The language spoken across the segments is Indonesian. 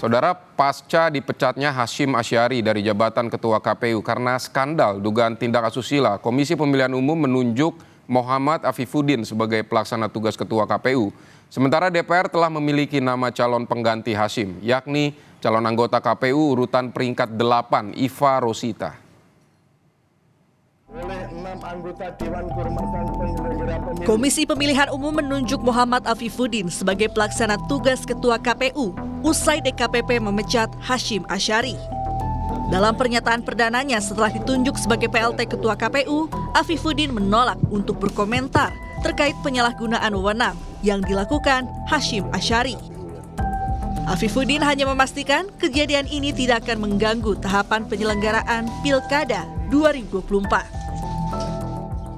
Saudara, pasca dipecatnya Hasyim Asyari dari jabatan Ketua KPU karena skandal dugaan tindak asusila, Komisi Pemilihan Umum menunjuk Muhammad Afifuddin sebagai pelaksana tugas Ketua KPU. Sementara DPR telah memiliki nama calon pengganti Hasyim, yakni calon anggota KPU urutan peringkat 8, Iva Rosita. Komisi Pemilihan Umum menunjuk Muhammad Afifuddin sebagai pelaksana tugas Ketua KPU usai DKPP memecat Hasyim Asyari. Dalam pernyataan perdananya setelah ditunjuk sebagai PLT Ketua KPU, Afifuddin menolak untuk berkomentar terkait penyalahgunaan wewenang yang dilakukan Hasyim Asyari. Afifuddin hanya memastikan kejadian ini tidak akan mengganggu tahapan penyelenggaraan Pilkada 2024.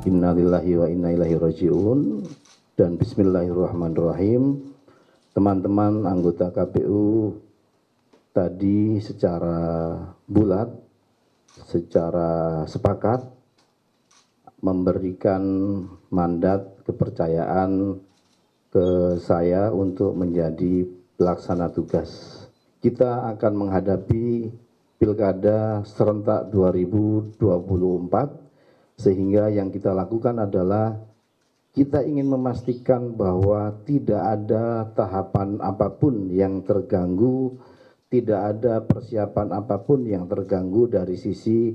Innalillahi wa inna ilaihi raji'un dan bismillahirrahmanirrahim. Teman-teman anggota KPU tadi secara bulat, secara sepakat memberikan mandat kepercayaan ke saya untuk menjadi pelaksana tugas. Kita akan menghadapi Pilkada serentak 2024. Sehingga yang kita lakukan adalah kita ingin memastikan bahwa tidak ada tahapan apapun yang terganggu, tidak ada persiapan apapun yang terganggu dari sisi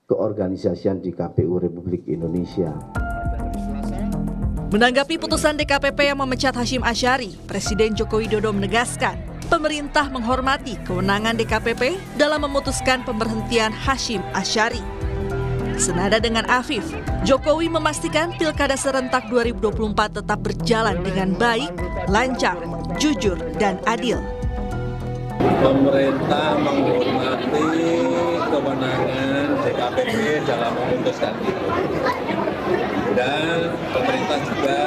keorganisasian di KPU Republik Indonesia. Menanggapi putusan DKPP yang memecat Hasyim Asyari, Presiden Joko Widodo menegaskan pemerintah menghormati kewenangan DKPP dalam memutuskan pemberhentian Hasyim Asyari. Senada dengan Afif, Jokowi memastikan Pilkada serentak 2024 tetap berjalan dengan baik, lancar, jujur, dan adil. Pemerintah menghormati kewenangan DKPP dalam memutuskan itu. Dan pemerintah juga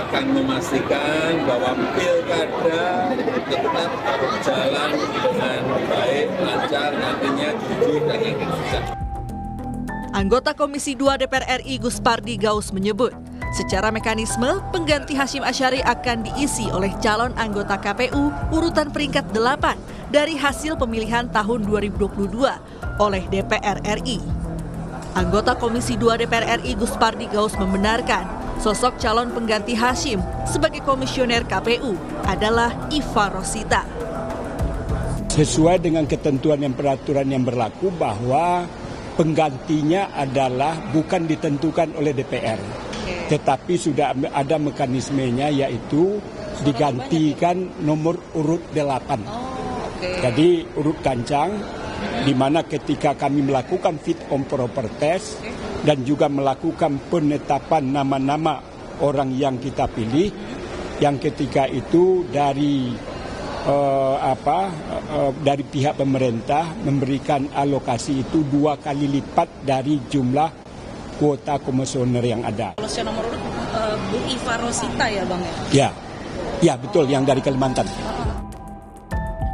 akan memastikan bahwa Pilkada tetap berjalan dengan baik, lancar, nantinya jujur dan integritas. Anggota Komisi 2 DPR RI Gus Pardi Gaus menyebut, secara mekanisme pengganti Hasyim Asyari akan diisi oleh calon anggota KPU urutan peringkat 8 dari hasil pemilihan tahun 2022 oleh DPR RI. Anggota Komisi 2 DPR RI Gus Pardi Gaus membenarkan sosok calon pengganti Hasyim sebagai komisioner KPU adalah Iva Rosita. Sesuai dengan ketentuan dan peraturan yang berlaku bahwa penggantinya adalah bukan ditentukan oleh DPR, tetapi sudah ada mekanismenya, yaitu digantikan nomor urut 8. Jadi urut kancang, di mana ketika kami melakukan fit and proper test dan juga melakukan penetapan nama-nama orang yang kita pilih, yang ketika itu dari dari pihak pemerintah memberikan alokasi itu 2 kali lipat dari jumlah kuota komisioner yang ada. Kalau secara nomor urut Bu Iva Rosita ya Bang ya? Ya betul, yang dari Kalimantan.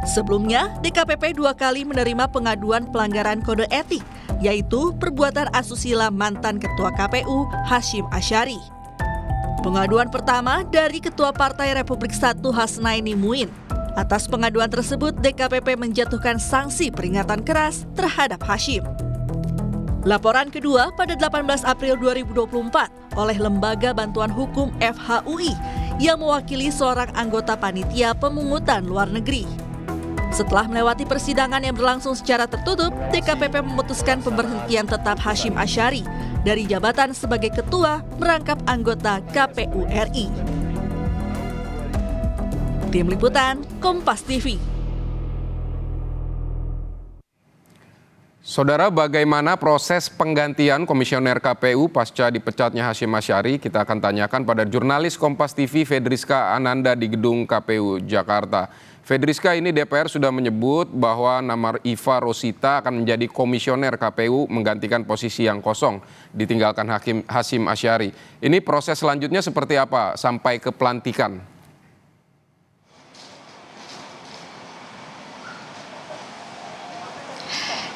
Sebelumnya, DKPP 2 kali menerima pengaduan pelanggaran kode etik, yaitu perbuatan asusila mantan Ketua KPU Hasyim Asyari. Pengaduan pertama dari Ketua Partai Republik 1 Hasnaini Muin. Atas pengaduan tersebut, DKPP menjatuhkan sanksi peringatan keras terhadap Hasyim. Laporan kedua pada 18 April 2024 oleh Lembaga Bantuan Hukum FHUI yang mewakili seorang anggota panitia pemungutan luar negeri. Setelah melewati persidangan yang berlangsung secara tertutup, DKPP memutuskan pemberhentian tetap Hasyim Asyari dari jabatan sebagai ketua merangkap anggota KPU RI. Tim Liputan, Kompas TV. Saudara, bagaimana proses penggantian komisioner KPU pasca dipecatnya Hasyim Asyari? Kita akan tanyakan pada jurnalis Kompas TV Fedriska Ananda di gedung KPU Jakarta. Fedriska, ini DPR sudah menyebut bahwa nama Iva Rosita akan menjadi komisioner KPU menggantikan posisi yang kosong ditinggalkan Hasyim Asyari. Ini proses selanjutnya seperti apa sampai ke pelantikan?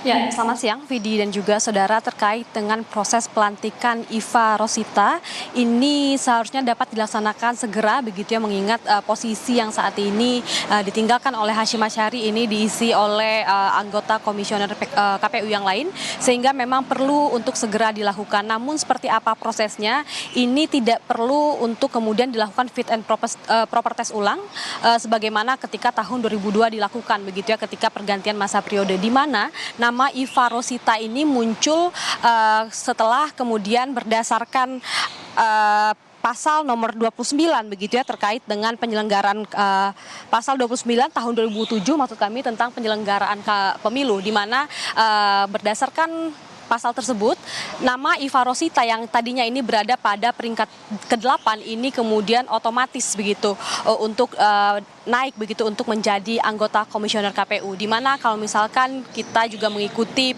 Ya, selamat siang Vidi dan juga saudara. Terkait dengan proses pelantikan Iva Rosita, ini seharusnya dapat dilaksanakan segera begitu ya, mengingat posisi yang saat ini ditinggalkan oleh Hasyim Asyari ini diisi oleh anggota komisioner KPU yang lain, sehingga memang perlu untuk segera dilakukan. Namun seperti apa prosesnya, ini tidak perlu untuk kemudian dilakukan fit and proper test ulang sebagaimana ketika tahun 2002 dilakukan begitu ya, ketika pergantian masa periode, di mana nama Iva Rosita ini muncul setelah kemudian berdasarkan pasal nomor 29 begitu ya, terkait dengan penyelenggaraan pasal 29 tahun 2007 maksud kami tentang penyelenggaraan pemilu, di mana berdasarkan pasal tersebut, nama Iva Rosita yang tadinya ini berada pada peringkat ke-8 ini kemudian otomatis begitu untuk naik begitu untuk menjadi anggota komisioner KPU. Di mana kalau misalkan kita juga mengikuti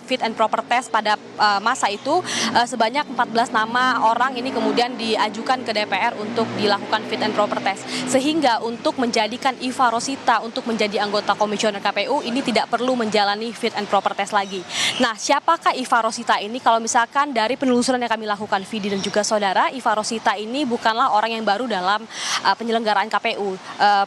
fit and proper test pada masa itu, sebanyak 14 nama orang ini kemudian diajukan ke DPR untuk dilakukan fit and proper test. Sehingga untuk menjadikan Iva Rosita untuk menjadi anggota komisioner KPU ini tidak perlu menjalani fit and proper test lagi. Nah, siapakah Iva Rosita ini? Kalau misalkan dari penelusuran yang kami lakukan, Vidi dan juga saudara, Iva Rosita ini bukanlah orang yang baru dalam penyelenggaraan KPU.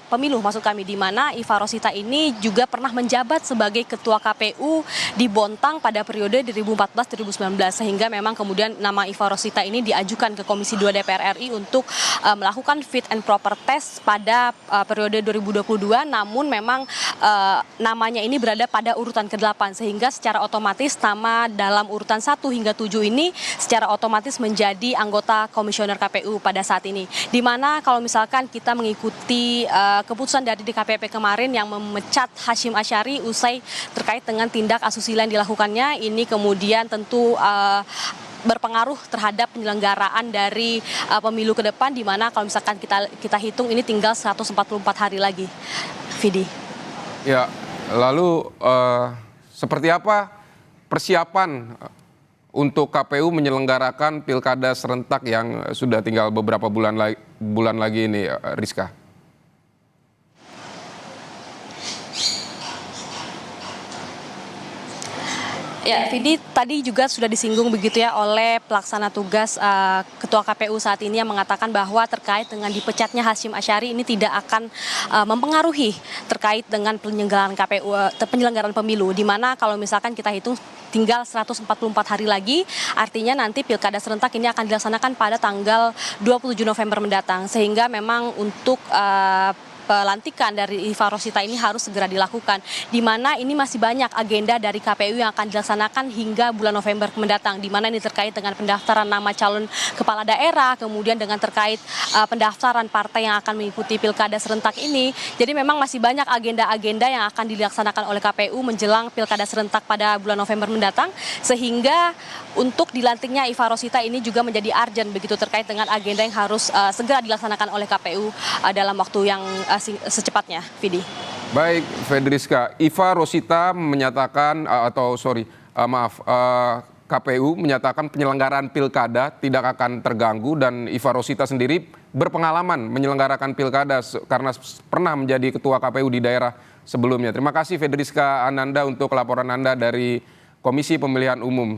Pemilu maksud kami, di mana Iva Rosita ini juga pernah menjabat sebagai ketua KPU di Bontang pada periode 2014-2019, sehingga memang kemudian nama Iva Rosita ini diajukan ke Komisi 2 DPR RI untuk melakukan fit and proper test pada periode 2022, namun memang namanya ini berada pada urutan ke-8, sehingga secara otomatis nama dalam urutan 1 hingga 7 ini secara otomatis menjadi anggota komisioner KPU pada saat ini. Di mana kalau misalkan kita mengikuti keputusan dari DKPP kemarin yang memecat Hasyim Asyari usai terkait dengan tindak asusila yang dilakukannya, ini kemudian tentu berpengaruh terhadap penyelenggaraan dari pemilu ke depan, di mana kalau misalkan kita hitung ini tinggal 144 hari lagi, Vidi. Ya, lalu seperti apa persiapan untuk KPU menyelenggarakan pilkada serentak yang sudah tinggal beberapa bulan lagi ini, Rizka? Ya, Vidi, tadi juga sudah disinggung begitu ya oleh pelaksana tugas Ketua KPU saat ini yang mengatakan bahwa terkait dengan dipecatnya Hasyim Asyari ini tidak akan mempengaruhi terkait dengan penyelenggaraan KPU, penyelenggaraan pemilu, di mana kalau misalkan kita hitung tinggal 144 hari lagi, artinya nanti pilkada serentak ini akan dilaksanakan pada tanggal 27 November mendatang, sehingga memang untuk pelantikan dari Iva Rosita ini harus segera dilakukan, di mana ini masih banyak agenda dari KPU yang akan dilaksanakan hingga bulan November mendatang, di mana ini terkait dengan pendaftaran nama calon kepala daerah, kemudian dengan terkait pendaftaran partai yang akan mengikuti pilkada serentak ini. Jadi memang masih banyak agenda-agenda yang akan dilaksanakan oleh KPU menjelang pilkada serentak pada bulan November mendatang, sehingga untuk dilantiknya Iva Rosita ini juga menjadi urgent begitu terkait dengan agenda yang harus segera dilaksanakan oleh KPU dalam waktu yang secepatnya, Vidi. Baik, Fedriska, Iva Rosita menyatakan KPU menyatakan penyelenggaraan pilkada tidak akan terganggu, dan Iva Rosita sendiri berpengalaman menyelenggarakan pilkada karena pernah menjadi ketua KPU di daerah sebelumnya. Terima kasih Fedriska Ananda untuk laporan Anda dari Komisi Pemilihan Umum.